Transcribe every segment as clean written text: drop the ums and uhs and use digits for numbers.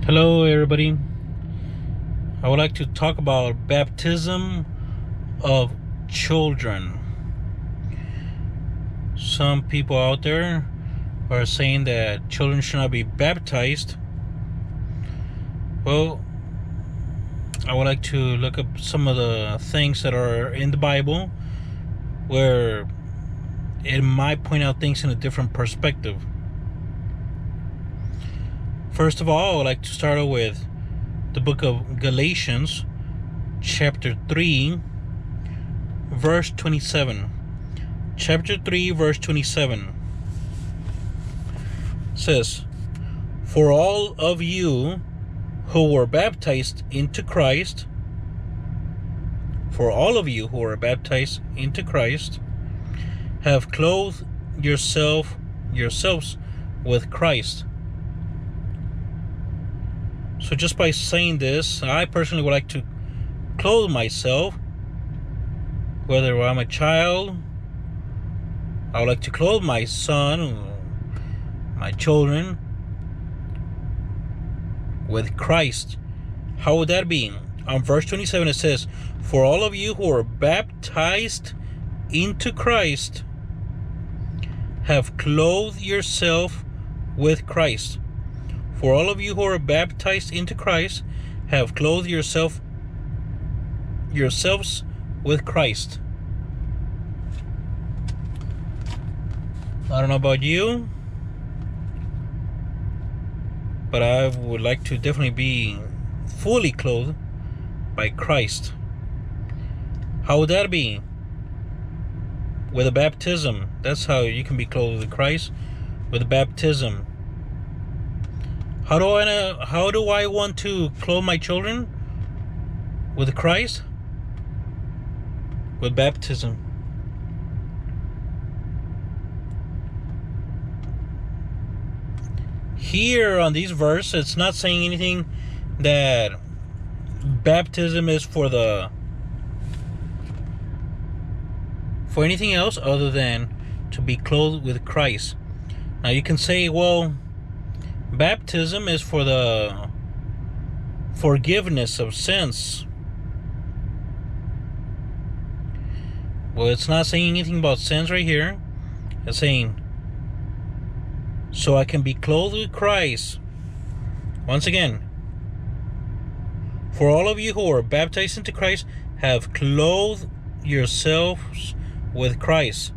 Hello, everybody. I would like to talk about baptism of children. Some people out there are saying that children should not be baptized. Well, I would like to look up some of the things that are in the Bible where it might point out things in a different perspective. First of all, I would like to start out with the book of Galatians, chapter 3, verse 27. Chapter 3, verse 27 says, "For all of you who were baptized into Christ, have clothed yourselves with Christ." So just by saying this, I personally would like to clothe myself, whether I'm a child. I would like to clothe my son, my children, with Christ. How would that be? On verse 27 it says, "For all of you who are baptized into Christ have clothed yourself with Christ." For all of you who are baptized into Christ have clothed yourselves with Christ. I don't know about you, but I would like to definitely be fully clothed by Christ. How would that be? With a baptism. That's how you can be clothed with Christ, with a baptism. How do I want to clothe my children with Christ? With baptism. Here on these verses, it's not saying anything that baptism is for anything else other than to be clothed with Christ. Now you can say, well, baptism is for the forgiveness of sins. Well, it's not saying anything about sins right here. It's saying, so I can be clothed with Christ. Once again, for all of you who are baptized into Christ have clothed yourselves with Christ.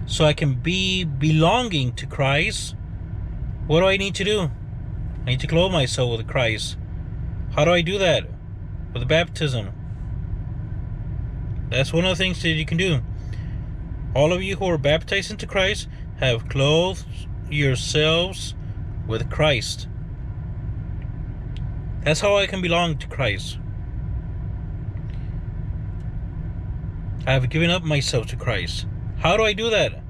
So I can be belonging to Christ. What do I need to do? I need to clothe myself with Christ. How do I do that? With baptism. That's one of the things that you can do. All of you who are baptized into Christ have clothed yourselves with Christ. That's how I can belong to Christ. I have given up myself to Christ. How do I do that?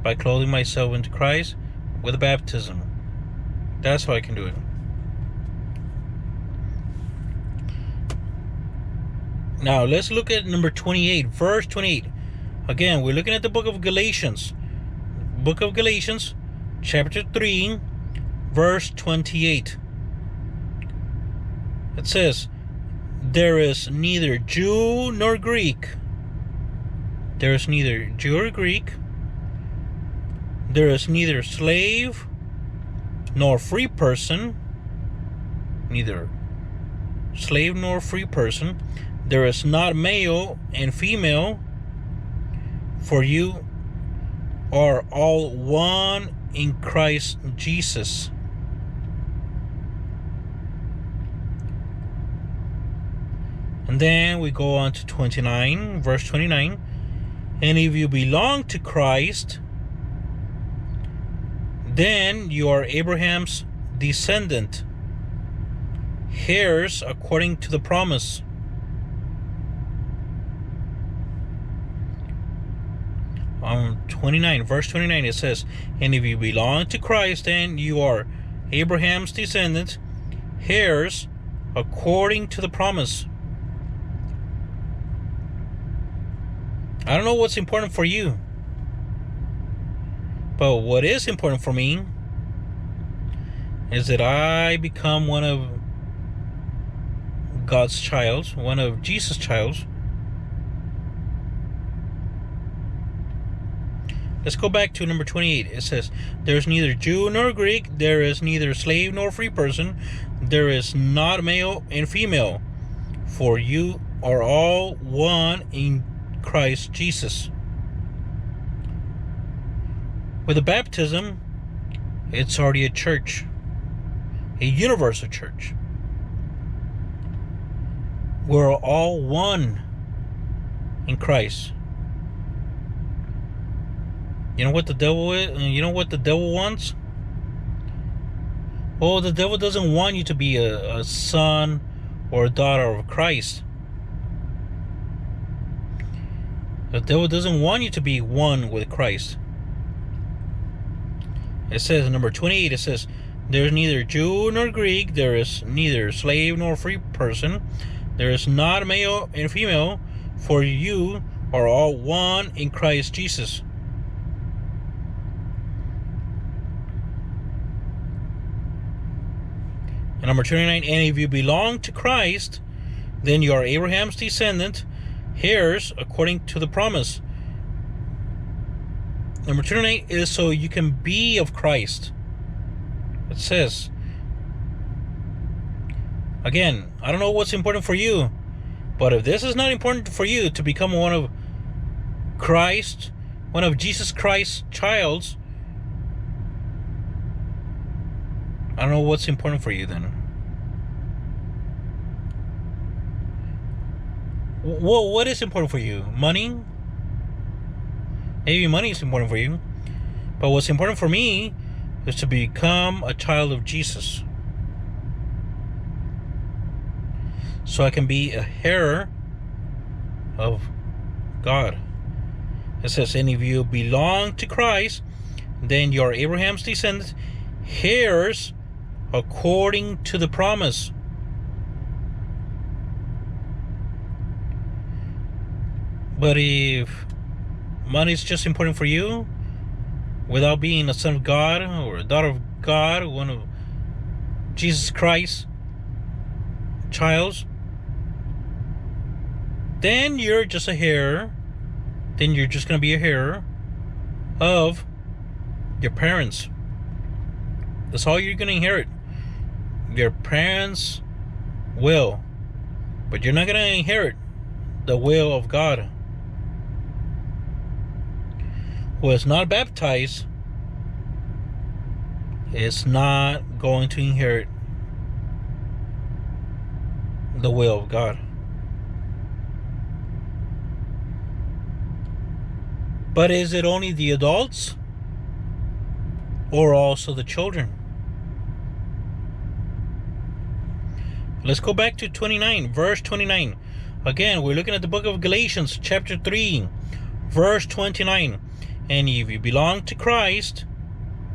By clothing myself into Christ with baptism. That's how I can do it. Now let's look at number 28, verse 28. Again, we're looking at the book of Galatians. Book of Galatians, chapter 3, verse 28. It says, "There is neither Jew nor Greek. There is neither Jew or Greek. There is neither slave nor free person." Neither slave nor free person. "There is not male and female, for you are all one in Christ Jesus." And then we go on to 29, verse 29. "And if you belong to Christ, then you are Abraham's descendant, heirs according to the promise." On 29, verse 29, it says, "And if you belong to Christ, then you are Abraham's descendant, heirs according to the promise." I don't know what's important for you, but what is important for me is that I become one of God's childs, one of Jesus' childs. Let's go back to number 28. It says, there is neither Jew nor Greek, there is neither slave nor free person, there is not male and female, for you are all one in Christ Jesus. With the baptism, it's already a church, a universal church. We're all one in Christ. You know what the devil is? You know what the devil wants? Well, the devil doesn't want you to be a son or a daughter of Christ. The devil doesn't want you to be one with Christ. It says in number 28, it says, there is neither Jew nor Greek, there is neither slave nor free person, there is not male and female, for you are all one in Christ Jesus. And number 29, and if you belong to Christ, then you are Abraham's descendant, heirs according to the promise. Number 29 is so you can be of Christ. It says, again, I don't know what's important for you, but if this is not important for you to become one of Christ, one of Jesus Christ's childs, I don't know what's important for you then. Well, what is important for you? Money? Maybe money is important for you. But what's important for me is to become a child of Jesus, so I can be a heir of God. It says, and if you belong to Christ, then you are Abraham's descendants, heirs according to the promise. But if money is just important for you, without being a son of God or a daughter of God, one of Jesus Christ's childs, then you're just a heir. Then you're just going to be a heir of your parents. That's all you're going to inherit. Your parents' will. But you're not going to inherit the will of God. Who is not baptized is not going to inherit the will of God. But is it only the adults or also the children? Let's go back to 29, verse 29. Again, we're looking at the book of Galatians, chapter 3, verse 29. And if you belong to Christ,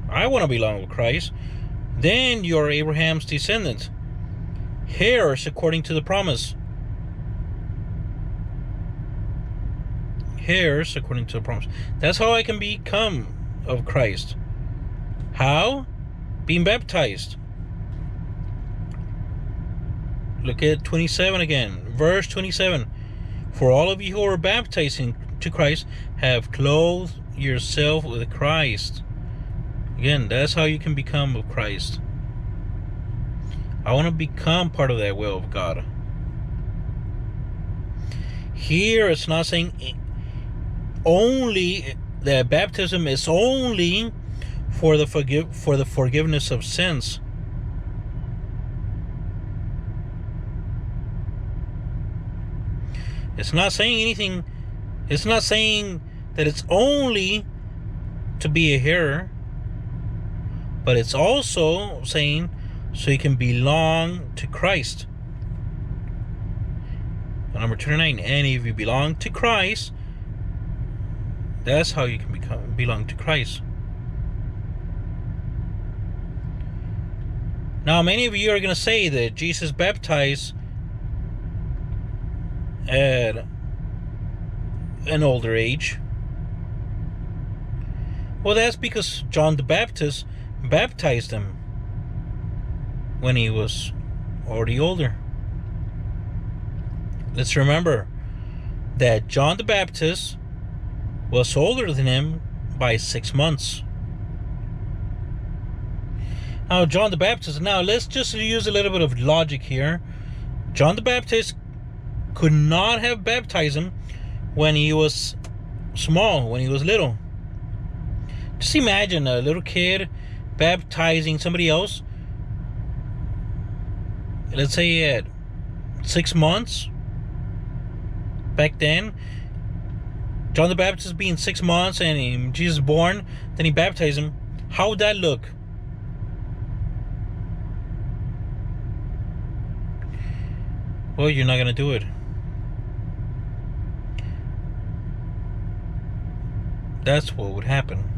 I want to belong with Christ, then you are Abraham's descendant, heirs according to the promise. Heirs according to the promise. That's how I can become of Christ. How? Being baptized. Look at 27 again. Verse 27. For all of you who are baptized into Christ have clothed yourself with Christ. Again, that's how you can become of Christ. I want to become part of that will of God. Here it's not saying only that baptism is only for the forgiveness of sins. It's not saying anything. It's not saying that it's only to be a heir, but it's also saying so you can belong to Christ. And number 29, and if you belong to Christ, that's how you can belong to Christ. Now, many of you are going to say that Jesus baptized at an older age. Well, that's because John the Baptist baptized him. when he was already older. Let's remember that John the Baptist was older than him by 6 months. Now, John the Baptist, now let's just use a little bit of logic here. John the Baptist could not have baptized him when he was small, when he was little. Just imagine a little kid baptizing somebody else, let's say at 6 months. Back then, John the Baptist being 6 months and Jesus born, then he baptized him. How would that look? Well, you're not going to do it. That's what would happen.